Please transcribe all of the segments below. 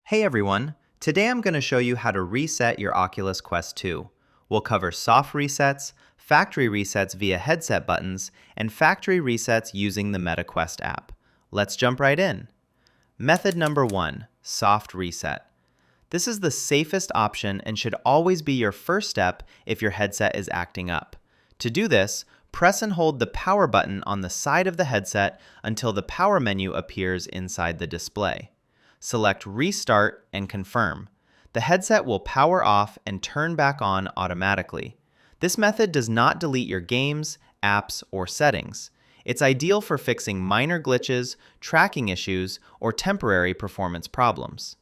Hey everyone, today I'm going to show you how to reset your Oculus Quest 2. We'll cover soft resets, factory resets via headset buttons, and factory resets using the Meta Quest app. Let's jump right in. Method number 1, soft reset. This is the safest option and should always be your first step if your headset is acting up. To do this, press and hold the power button on the side of the headset until the power menu appears inside the display. Select Restart and confirm. The headset will power off and turn back on automatically. This method does not delete your games, apps, or settings. It's ideal for fixing minor glitches, tracking issues, or temporary performance problems.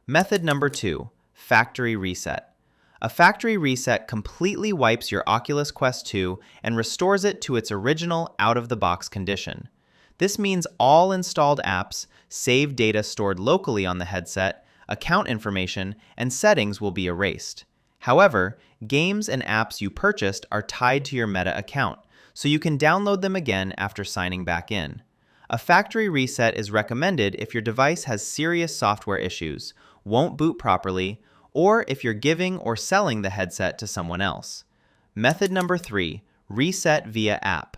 Method number 2, factory reset. A factory reset completely wipes your Oculus Quest 2 and restores it to its original out-of-the-box condition. This means all installed apps, saved data stored locally on the headset, account information, and settings will be erased. However, games and apps you purchased are tied to your Meta account, so you can download them again after signing back in. A factory reset is recommended if your device has serious software issues, won't boot properly, or if you're giving or selling the headset to someone else. Method number 3, reset via app.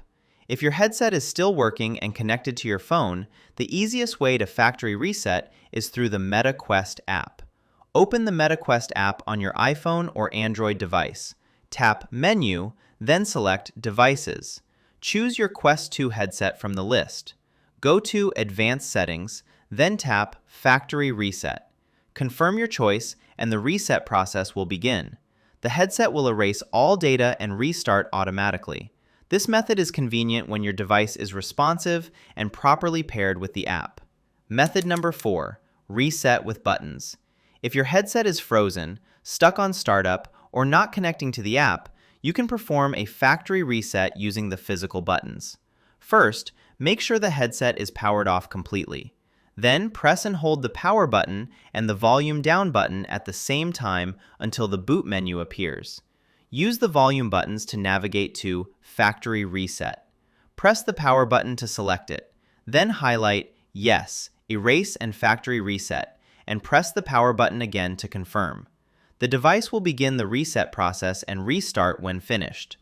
If your headset is still working and connected to your phone, the easiest way to factory reset is through the Meta Quest app. Open the Meta Quest app on your iPhone or Android device. Tap Menu, then select Devices. Choose your Quest 2 headset from the list. Go to Advanced Settings, then tap Factory Reset. Confirm your choice and the reset process will begin. The headset will erase all data and restart automatically. This method is convenient when your device is responsive and properly paired with the app. Method number 4, reset with buttons. If your headset is frozen, stuck on startup, or not connecting to the app, you can perform a factory reset using the physical buttons. First, make sure the headset is powered off completely. Then press and hold the power button and the volume down button at the same time until the boot menu appears. Use the volume buttons to navigate to Factory Reset. Press the power button to select it. Then highlight Yes, Erase and Factory Reset, and press the power button again to confirm. The device will begin the reset process and restart when finished.